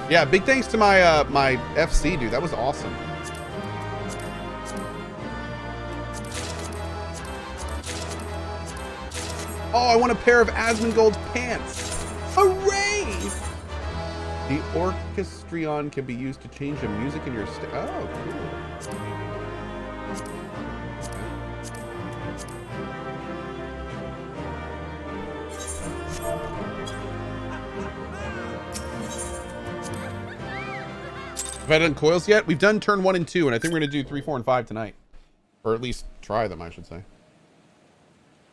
Yeah, big thanks to my my FC dude. That was awesome. Oh, I want a pair of Asmongold's pants. Hooray! The orchestrion can be used to change the music in your oh, cool. Have I done coils yet? We've done turn 1 and 2, and I think we're gonna do 3, 4, and 5 tonight. Or at least try them, I should say.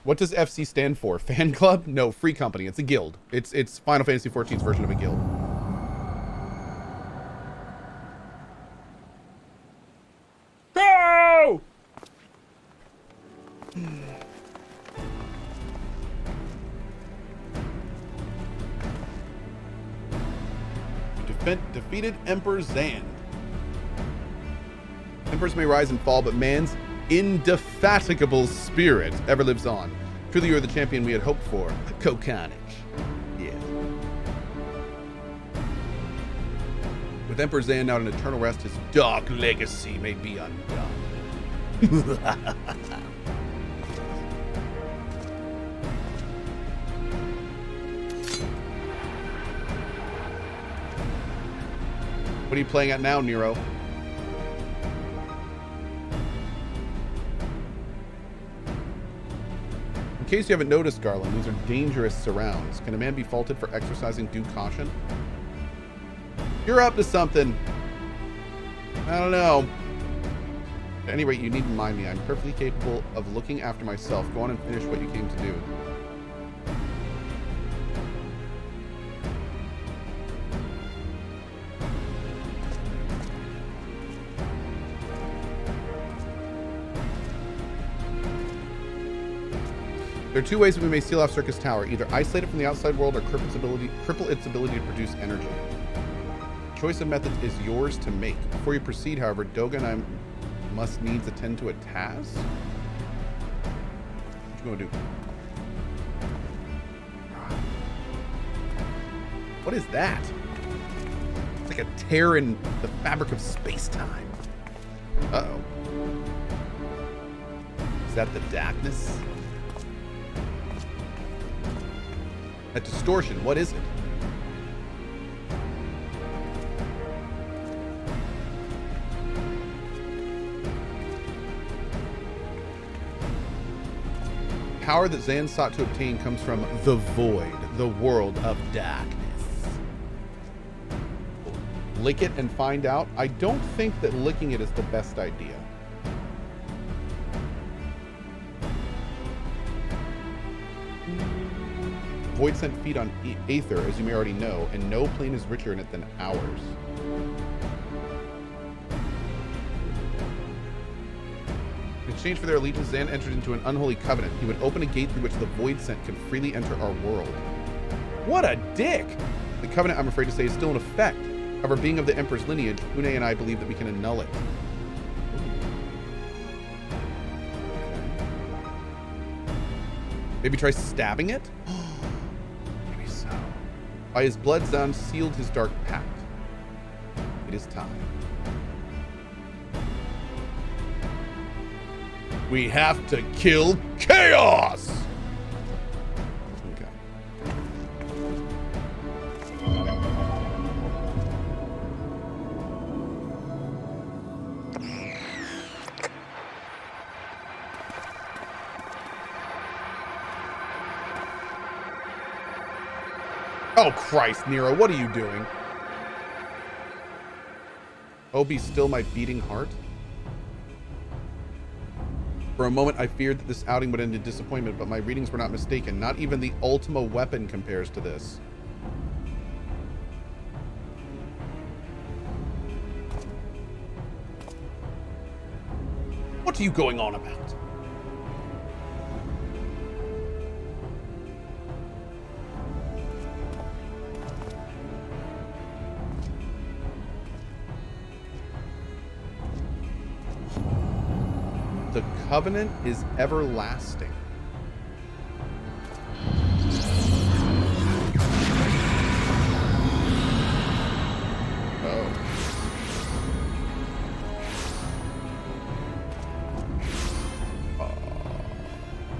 What does FC stand for? Fan club? No, free company. It's a guild. It's Final Fantasy XIV's version of a guild. Go! Defeated Emperor Xande. Emperors may rise and fall, but man's indefatigable spirit ever lives on. Truly, you're the champion we had hoped for. CohhCarnage. Yeah. With Emperor Xande now in eternal rest, his dark legacy may be undone. What are you playing at now, Nero? In case you haven't noticed, Garland, these are dangerous surrounds. Can a man be faulted for exercising due caution? You're up to something. I don't know. At any rate, you needn't mind me. I'm perfectly capable of looking after myself. Go on and finish what you came to do. There are two ways that we may seal off Circus Tower. Either isolate it from the outside world or cripple its ability to produce energy. The choice of methods is yours to make. Before you proceed, however, Doga and I must needs attend to a task. What you gonna do? What is that? It's like a tear in the fabric of space-time. Uh-oh. Is that the darkness? That distortion, what is it? Power that Xande sought to obtain comes from the void, the world of darkness. Lick it and find out? I don't think that licking it is the best idea. Void sent feed on Aether, as you may already know, and no plane is richer in it than ours. In exchange for their allegiance, Xande entered into an unholy covenant. He would open a gate through which the Void Sent can freely enter our world. What a dick! The covenant, I'm afraid to say, is still in effect. However, being of the Emperor's lineage, Une and I believe that we can annul it. Maybe try stabbing it? Maybe so. By his blood, Xande sealed his dark pact. It is time. We have to kill chaos! Okay. Oh, Christ, Nero, what are you doing? Oh, be still my beating heart? For a moment, I feared that this outing would end in disappointment, but my readings were not mistaken. Not even the Ultima weapon compares to this. What are you going on about? The covenant is everlasting.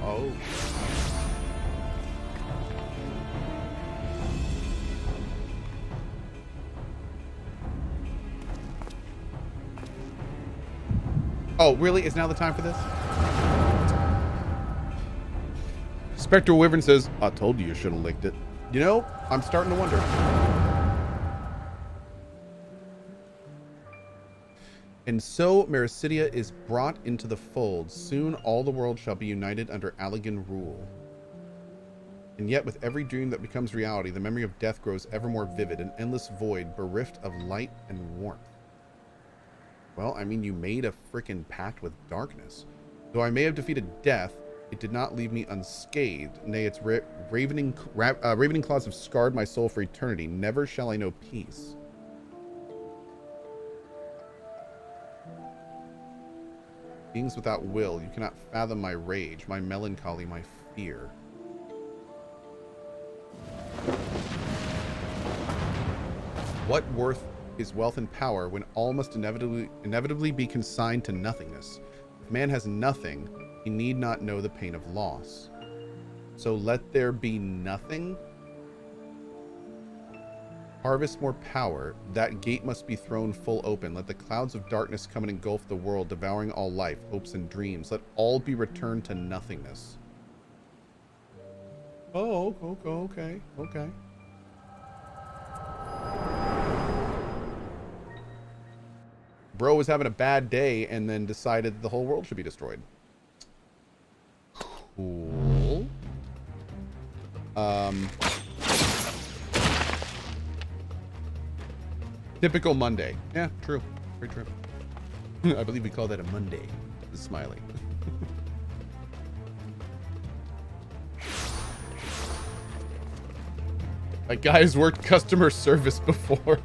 Oh. Oh, really? Is now the time for this? Spectral Wyvern says, I told you should have licked it. You know, I'm starting to wonder. And so Mericidia is brought into the fold. Soon all the world shall be united under Allegan rule. And yet with every dream that becomes reality, the memory of death grows ever more vivid, an endless void bereft of light and warmth. Well, I mean, you made a frickin' pact with darkness. Though I may have defeated death, it did not leave me unscathed. Nay, its ravening claws have scarred my soul for eternity. Never shall I know peace. Beings without will, you cannot fathom my rage, my melancholy, my fear. What worth is wealth and power when all must inevitably be consigned to nothingness? If man has nothing, he need not know the pain of loss. So let there be nothing? Harvest more power. That gate must be thrown full open. Let the clouds of darkness come and engulf the world, devouring all life, hopes, and dreams. Let all be returned to nothingness. Oh, okay. Bro was having a bad day and then decided the whole world should be destroyed. Cool. Typical Monday. Yeah, true. Very true. I believe we call that a Monday. Smiley. That guy's worked customer service before.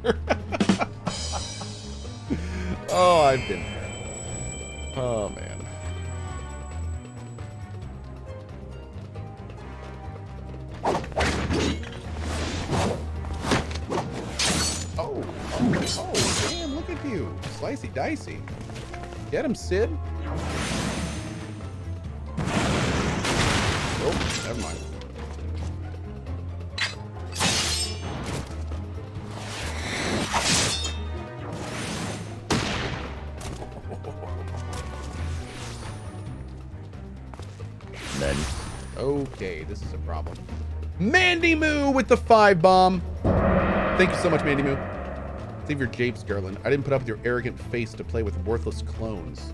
Oh, I've been there. Oh, man. Oh, damn, look at you. Slicey dicey. Get him, Sid. Oh, never mind. Okay, this is a problem. Mandy Moo with the 5 bomb. Thank you so much, Mandy Moo. Save your japes, Garland. I didn't put up with your arrogant face to play with worthless clones.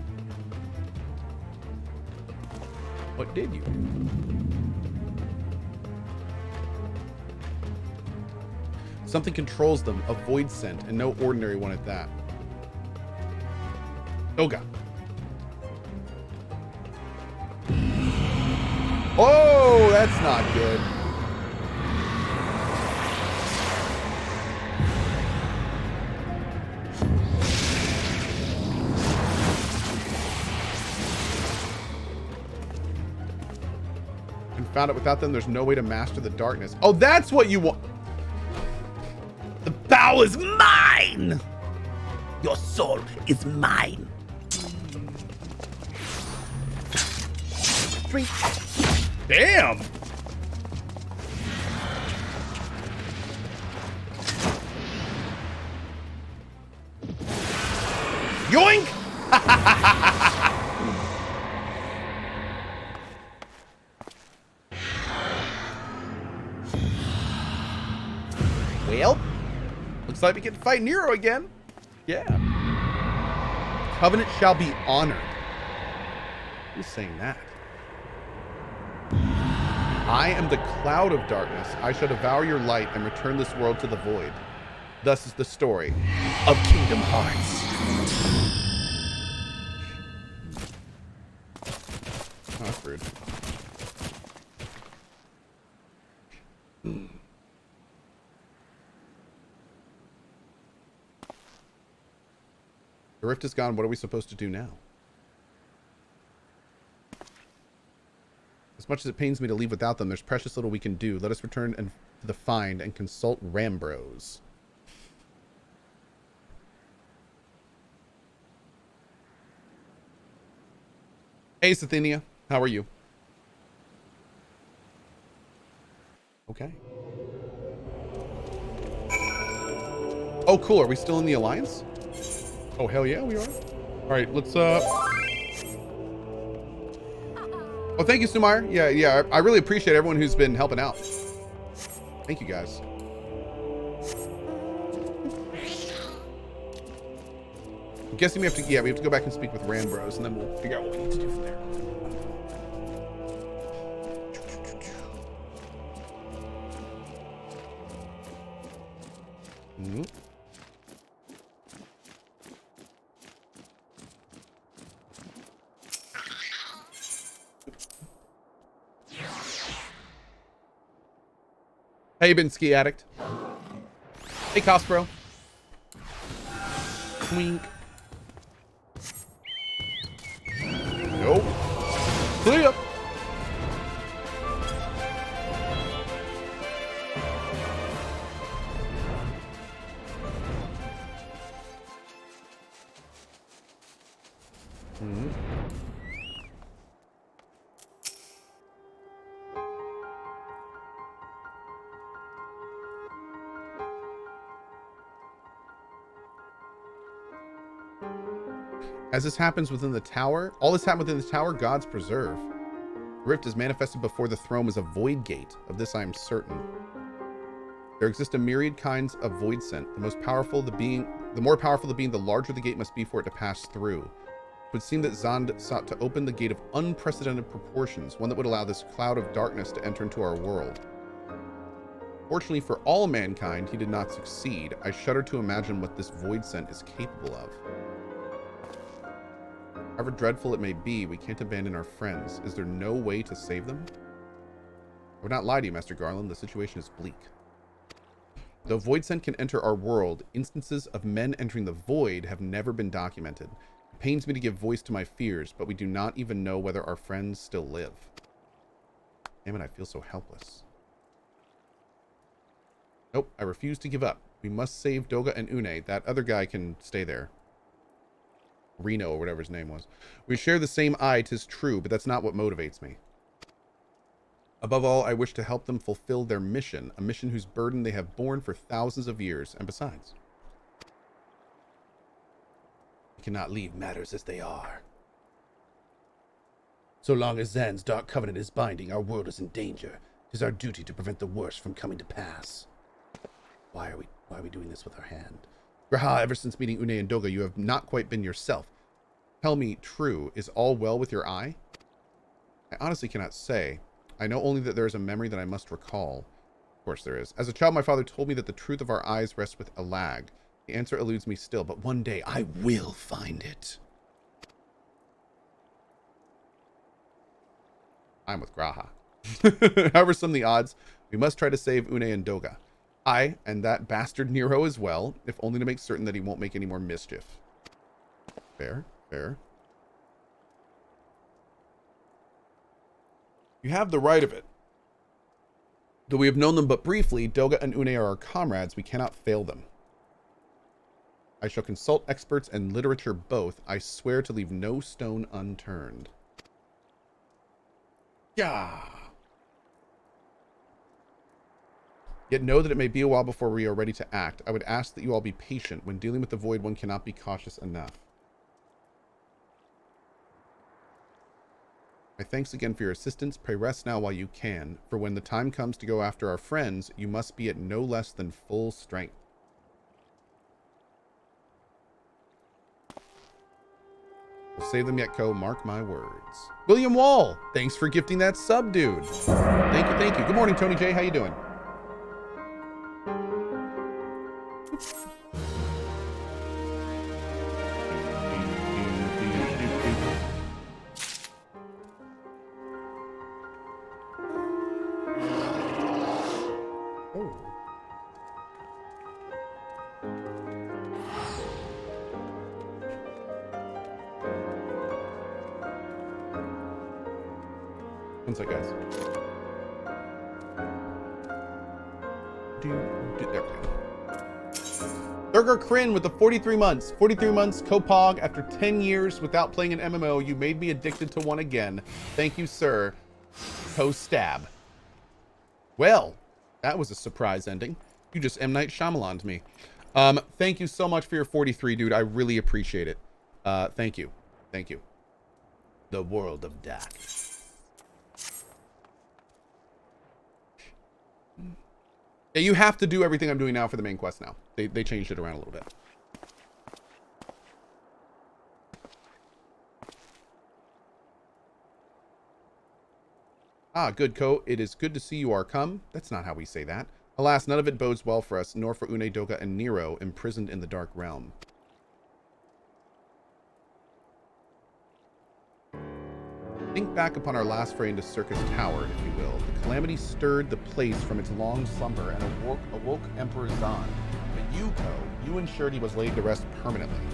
What did you? Something controls them, a void scent, and no ordinary one at that. Oh, God. Oh, that's not good. Found it without them, there's no way to master the darkness. Oh, that's what you want. The power is mine. Your soul is mine. Drink. Damn. Yoink. Well, looks like we get to fight Nero again. Yeah. Covenant shall be honored. Who's saying that? I am the cloud of darkness. I shall devour your light and return this world to the void. Thus is the story of Kingdom Hearts. Oh, that's rude. The rift is gone. What are we supposed to do now? As much as it pains me to leave without them, there's precious little we can do. Let us return to the find and consult Rambros. Hey, Cythenia. How are you? Okay. Oh, cool. Are we still in the alliance? Oh, hell yeah, we are. All right, let's Oh, thank you, Sumar. Yeah, I really appreciate everyone who's been helping out. Thank you, guys. I'm guessing we have to go back and speak with Rand Bros, and then we'll figure out what we need to do from there. Mm-hmm. Hey, been ski addict. Hey, Cospro. Twink. Nope. Clear. Mm-hmm. As this happens within the tower, all this happened within the tower, God's preserve. The rift is manifested before the throne as a void gate. Of this I am certain. There exist a myriad kinds of void scent. The more powerful the being, the larger the gate must be for it to pass through. It would seem that Xande sought to open the gate of unprecedented proportions, one that would allow this cloud of darkness to enter into our world. Fortunately for all mankind, he did not succeed. I shudder to imagine what this void scent is capable of. However dreadful it may be, we can't abandon our friends. Is there no way to save them? I would not lie to you, Master Garland. The situation is bleak. Though void scent can enter our world, instances of men entering the void have never been documented. It pains me to give voice to my fears, but we do not even know whether our friends still live. Damn it, I feel so helpless. Nope, I refuse to give up. We must save Doga and Une. That other guy can stay there. Reno, or whatever his name was. We share the same eye, 'tis true, but that's not what motivates me. Above all, I wish to help them fulfill their mission, a mission whose burden they have borne for thousands of years, and besides, we cannot leave matters as they are. So long as Zan's dark covenant is binding, our world is in danger. It is our duty to prevent the worst from coming to pass. Why are we doing this with our hand? Graha, ever since meeting Une and Doga, you have not quite been yourself. Tell me, true, is all well with your eye? I honestly cannot say. I know only that there is a memory that I must recall. Of course there is. As a child, my father told me that the truth of our eyes rests with a lag. The answer eludes me still, but one day I will find it. I'm with Graha. However, some of the odds, we must try to save Une and Doga. I, and that bastard Nero as well, if only to make certain that he won't make any more mischief. Fair, fair. You have the right of it. Though we have known them but briefly, Doga and Une are our comrades. We cannot fail them. I shall consult experts and literature both. I swear to leave no stone unturned. Yeah. Yet know that it may be a while before we are ready to act. I would ask that you all be patient. When dealing with the void, one cannot be cautious enough. My thanks again for your assistance. Pray rest now while you can, for when the time comes to go after our friends, you must be at no less than full strength. We'll save them yet, Cohh. Mark my words. William Wall, thanks for gifting that sub, dude. Thank you, thank you. Good morning, Tony J. How you doing? One sec, guys. There we go. Thurger Kryn with the 43 months. 43 months, Copog. After 10 years without playing an MMO, you made me addicted to one again. Thank you, sir. Stab. Well, That was a surprise ending. You just M. Night Shyamalan'd me. Thank you so much for your 43, dude. I really appreciate it. Thank you. Thank you. The world of Dak. Yeah, you have to do everything I'm doing now for the main quest now. They changed it around a little bit. Ah, good, Cohh. It is good to see you are come. That's not how we say that. Alas, none of it bodes well for us, nor for Une, Doga, and Nero, imprisoned in the Dark Realm. Think back upon our last foray into Circus Tower, if you will. The calamity stirred the place from its long slumber and awoke Emperor Xande. But you, Cohh, you ensured he was laid to rest permanently.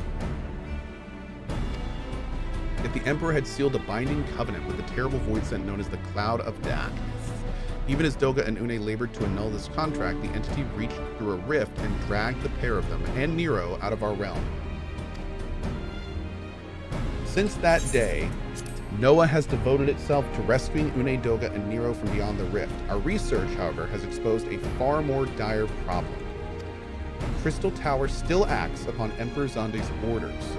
Yet the Emperor had sealed a binding covenant with the terrible void sent known as the Cloud of Dak. Even as Doga and Une labored to annul this contract, the entity reached through a rift and dragged the pair of them and Nero out of our realm. Since that day, Noah has devoted itself to rescuing Une, Doga, and Nero from beyond the rift. Our research, however, has exposed a far more dire problem. The Crystal Tower still acts upon Emperor Xande's orders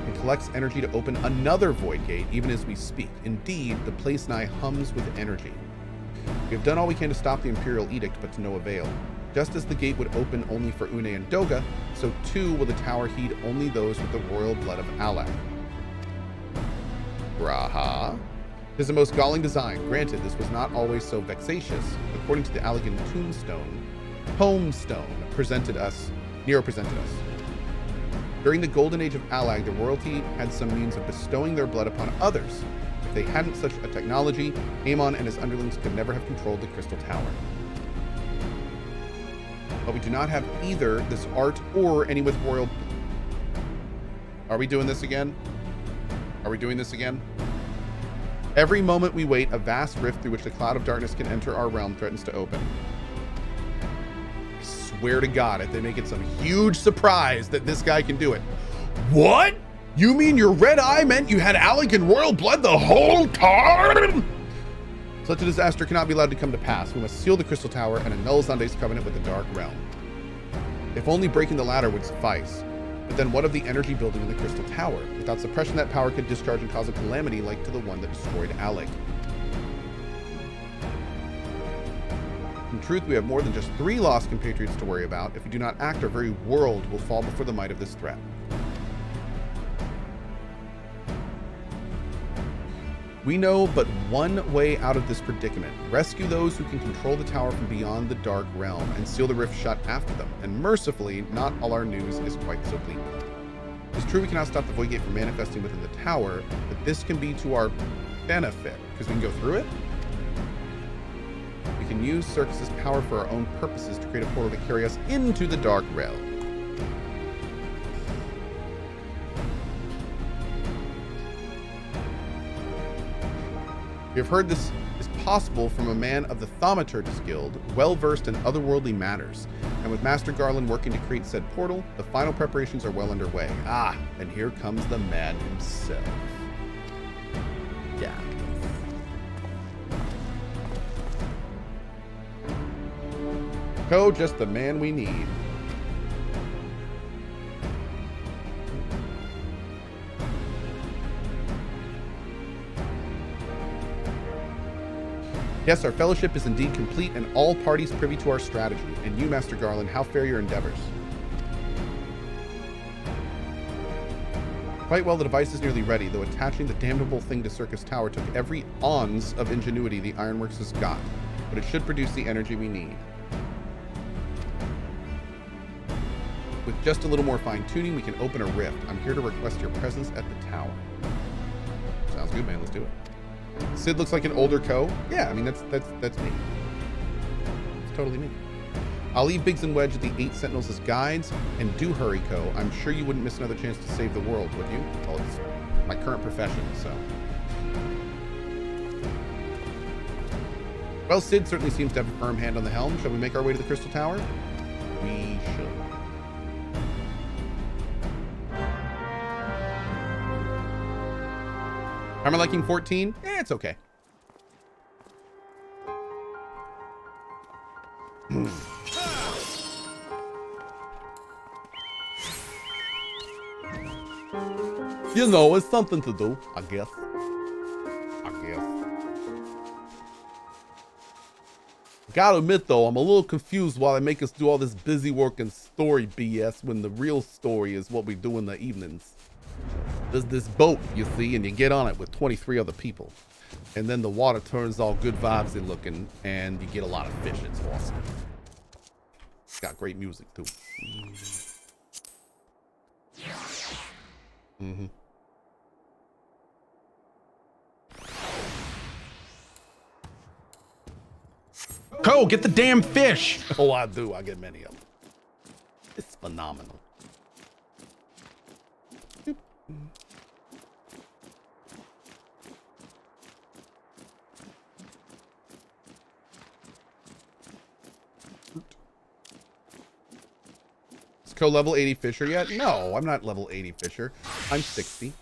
and collects energy to open another void gate even as we speak. Indeed, the place nigh hums with energy. We have done all we can to stop the Imperial Edict, but to no avail. Just as the gate would open only for Une and Doga, so too will the tower heed only those with the royal blood of Alag. Raha. It is a most galling design. Granted, this was not always so vexatious. According to the Allagan Homestone Nero presented us. During the golden age of Alag, the royalty had some means of bestowing their blood upon others. If they hadn't such a technology, Amon and his underlings could never have controlled the Crystal Tower. But we do not have either this art or any with royal... Are we doing this again? Are we doing this again? Every moment we wait, a vast rift through which the cloud of darkness can enter our realm threatens to open. I swear to God, if they make it some huge surprise that this guy can do it. What? You mean your red eye meant you had Allagan royal blood the whole time? Such a disaster cannot be allowed to come to pass. We must seal the Crystal Tower and annul Xande's covenant with the Dark Realm. If only breaking the ladder would suffice. But then what of the energy building in the Crystal Tower? Without suppression, that power could discharge and cause a calamity like to the one that destroyed Alag. In truth, we have more than just 3 lost compatriots to worry about. If we do not act, our very world will fall before the might of this threat. We know but one way out of this predicament. Rescue those who can control the tower from beyond the Dark Realm and seal the rift shut after them. And mercifully, not all our news is quite so bleak. It's true we cannot stop the Void Gate from manifesting within the tower, but this can be to our benefit, because we can go through it. We can use Circus's power for our own purposes to create a portal to carry us into the Dark Realm. We have heard this is possible from a man of the Thaumaturgus Guild, well-versed in otherworldly matters. And with Master Garland working to create said portal, the final preparations are well underway. Ah, and here comes the man himself. Yeah. Cohh, just the man we need. Yes, our fellowship is indeed complete and all parties privy to our strategy. And you, Master Garland, how fare your endeavors? Quite well, the device is nearly ready, though attaching the damnable thing to Circus Tower took every ounce of ingenuity the Ironworks has got. But it should produce the energy we need. With just a little more fine-tuning, we can open a rift. I'm here to request your presence at the tower. Sounds good, man. Let's do it. Sid looks like an older Cohh. Yeah, I mean, that's me. It's totally me. I'll leave Biggs and Wedge at the 8 Sentinels as guides, and do hurry, Cohh. I'm sure you wouldn't miss another chance to save the world, would you? Well, it's my current profession, so. Well, Sid certainly seems to have a firm hand on the helm. Shall we make our way to the Crystal Tower? We should. Am I liking 14? It's okay. You know, it's something to do, I guess. Gotta admit though, I'm a little confused why they make us do all this busy work and story BS when the real story is what we do in the evenings. There's this boat, you see, and you get on it with 23 other people. And then the water turns all good vibesy looking and you get a lot of fish. It's awesome. It's got great music too. Mm-hmm. Cohh, get the damn fish! Oh, I do. I get many of them. It's phenomenal. Is Cohh level 80 Fisher yet? No, I'm not level 80 Fisher. I'm 60.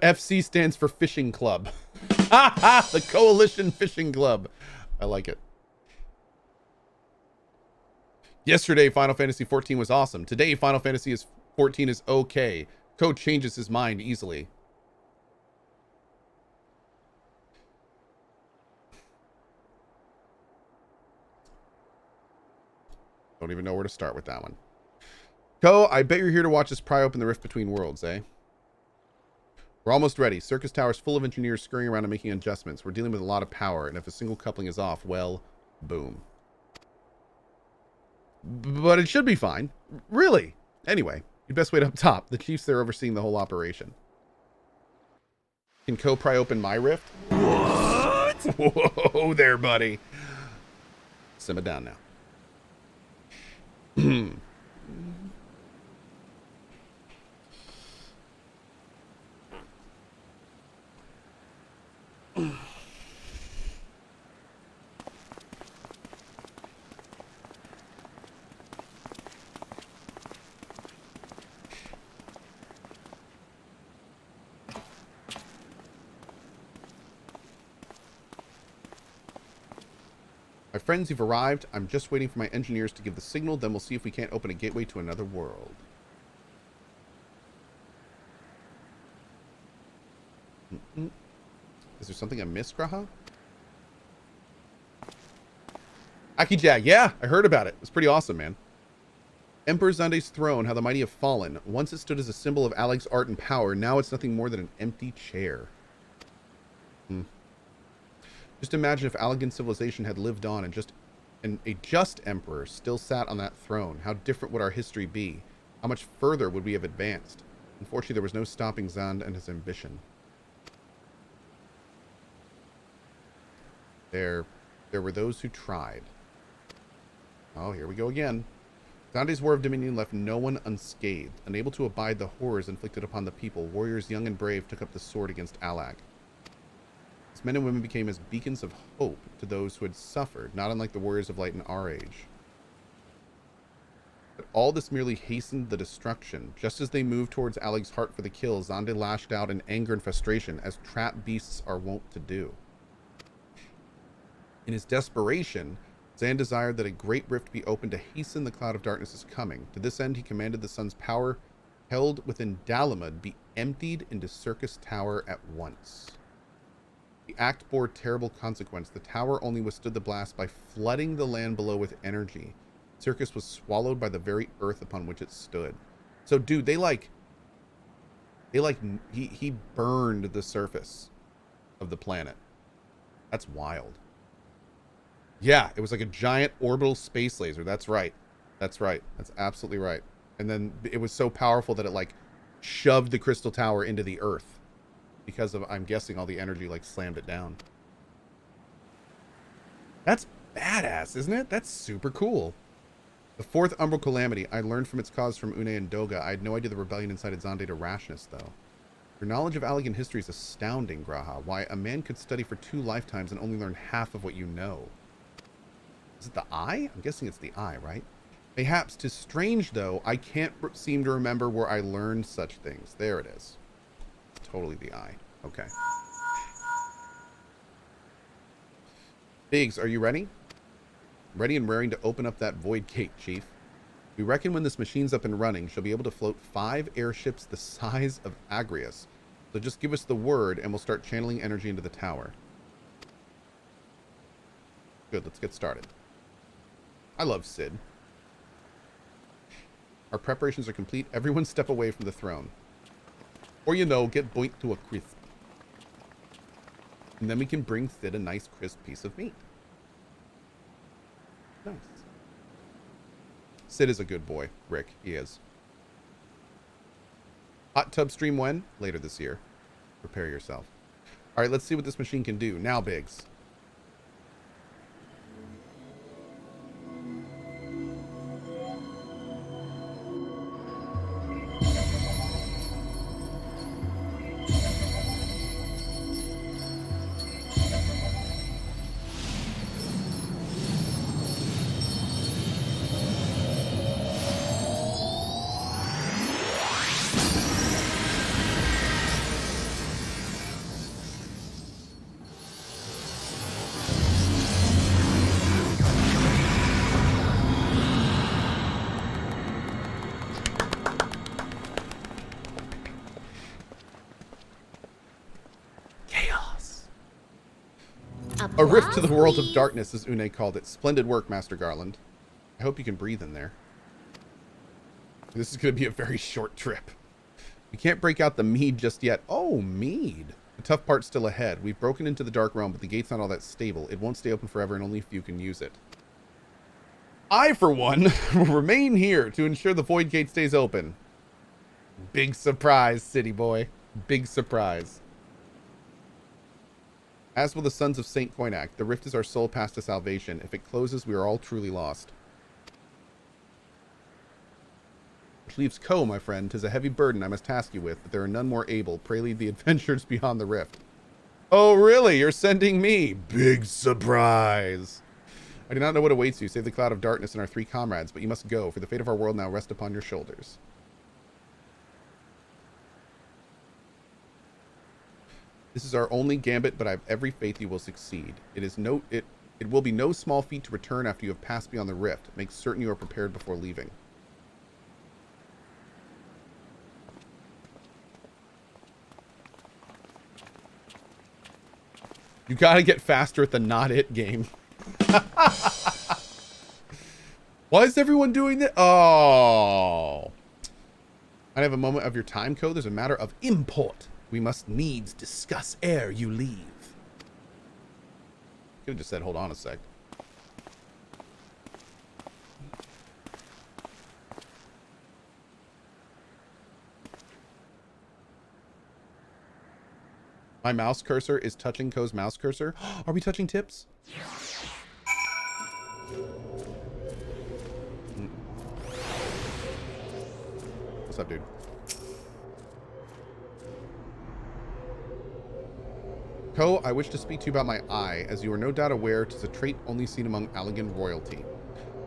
FC stands for Fishing Club. The Coalition Fishing Club. I like it. Yesterday, Final Fantasy XIV was awesome. Today, Final Fantasy XIV is okay. Cohh changes his mind easily. Don't even know where to start with that one. Cohh, I bet you're here to watch us pry open the rift between worlds, eh? We're almost ready. Circus Tower's full of engineers scurrying around and making adjustments. We're dealing with a lot of power, and if a single coupling is off, well, boom. But it should be fine. Really. Anyway, you best wait up top. The chief's there overseeing the whole operation. Can Cohh pry open my rift? What? Whoa there, buddy. Simmer down now. My friends, you've arrived. I'm just waiting for my engineers to give the signal, then we'll see if we can't open a gateway to another world. Is there something I missed, Graha? Akijag, yeah, I heard about it. It's pretty awesome, man. Emperor Xande's throne, how the mighty have fallen. Once it stood as a symbol of Alleg's art and power, now it's nothing more than an empty chair. Just imagine if Allegan civilization had lived on and a just emperor still sat on that throne. How different would our history be? How much further would we have advanced? Unfortunately, there was no stopping Xande and his ambition. There were those who tried. Oh, here we go again. Xande's War of Dominion left no one unscathed. Unable to abide the horrors inflicted upon the people, warriors young and brave took up the sword against Allag. His men and women became as beacons of hope to those who had suffered, not unlike the warriors of light in our age. But all this merely hastened the destruction. Just as they moved towards Alleg's heart for the kill, Xande lashed out in anger and frustration, as trapped beasts are wont to do. In his desperation, Xande desired that a great rift be opened to hasten the cloud of darkness's coming. To this end, he commanded the sun's power held within Dalamud be emptied into Circus Tower at once. The act bore terrible consequence. The tower only withstood the blast by flooding the land below with energy. Circus was swallowed by the very earth upon which it stood. So, dude, he burned the surface of the planet. That's wild. Yeah, it was like a giant orbital space laser. That's right. That's right. That's absolutely right. And then it was so powerful that it like shoved the crystal tower into the earth. Because of, I'm guessing, all the energy like slammed it down. That's badass, isn't it? That's super cool. The fourth Umbral Calamity. I learned from its cause from Une and Doga. I had no idea the rebellion incited Xande to rashness, though. Your knowledge of Allegan history is astounding, Graha. Why, a man could study for 2 lifetimes and only learn half of what you know. Is it the eye? I'm guessing it's the eye, right? Mayhaps 'tis strange, though. I can't seem to remember where I learned such things. There it is. totally the eye. Okay. Biggs, are you ready? Ready and raring to open up that void gate, Chief. We reckon when this machine's up and running, she'll be able to float 5 airships the size of Agrius. So just give us the word and we'll start channeling energy into the tower. Good, let's get started. I love Sid. Our preparations are complete. Everyone step away from the throne. Or, you know, get boinked to a crisp. And then we can bring Sid a nice crisp piece of meat. Nice. Sid is a good boy, Rick. He is. Hot tub stream when? Later this year. Prepare yourself. All right, let's see what this machine can do. Now, Biggs. A rift to the world of darkness, as Une called it. Splendid work, Master Garland. I hope you can breathe in there. This is going to be a very short trip. We can't break out the mead just yet. Oh, mead. The tough part's still ahead. We've broken into the dark realm, but the gate's not all that stable. It won't stay open forever, and only a few can use it. I, for one, will remain here to ensure the void gate stays open. Big surprise, city boy. Big surprise. As will the sons of Saint Koinak, the rift is our sole path to salvation. If it closes, we are all truly lost. Which leaves Cohh, my friend. 'Tis a heavy burden I must task you with, but there are none more able. Pray lead the adventures beyond the rift. Oh, really? You're sending me? Big surprise. I do not know what awaits you, save the cloud of darkness and our 3 comrades, but you must go, for the fate of our world now rests upon your shoulders. This is our only gambit, but I have every faith you will succeed. It will be no small feat to return after you have passed beyond the rift. Make certain you are prepared before leaving. You gotta get faster at the not it game. Why is everyone doing that? Oh. I have a moment of your time, Cohh. There's a matter of import. We must needs discuss ere you leave. Could have just said, hold on a sec. My mouse cursor is touching Cohh's mouse cursor. Are we touching tips? What's up, dude? Cohh, I wish to speak to you about my eye, as you are no doubt aware 'tis a trait only seen among Allegan royalty.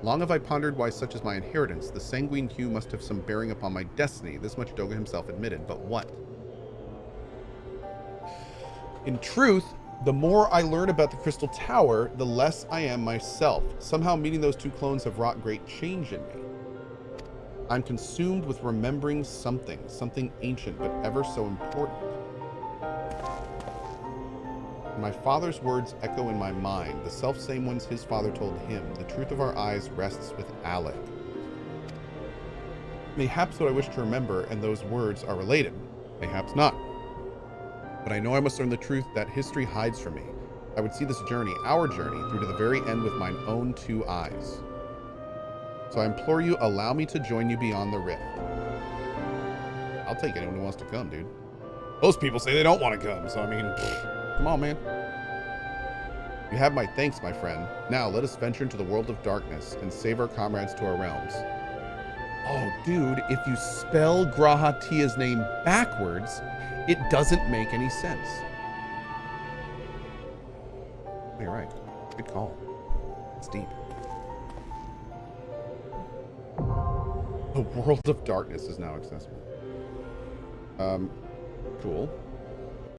Long have I pondered why such is my inheritance. The sanguine hue must have some bearing upon my destiny. This much Doga himself admitted, but what? In truth, the more I learn about the Crystal Tower, the less I am myself. Somehow meeting those 2 clones have wrought great change in me. I'm consumed with remembering something ancient, but ever so important. My father's words echo in my mind, the self-same ones his father told him. The truth of our eyes rests with Alec. Mayhaps what I wish to remember and those words are related. Mayhaps not. But I know I must learn the truth that history hides from me. I would see this journey, our journey, through to the very end with mine own 2 eyes. So I implore you, allow me to join you beyond the rift. I'll take anyone who wants to come, dude. Most people say they don't want to come, so I mean... Come on, man. You have my thanks, my friend. Now, let us venture into the world of darkness and save our comrades to our realms. Oh, dude, if you spell G'raha Tia's name backwards, it doesn't make any sense. You're right. Good call. It's deep. The world of darkness is now accessible. Cool.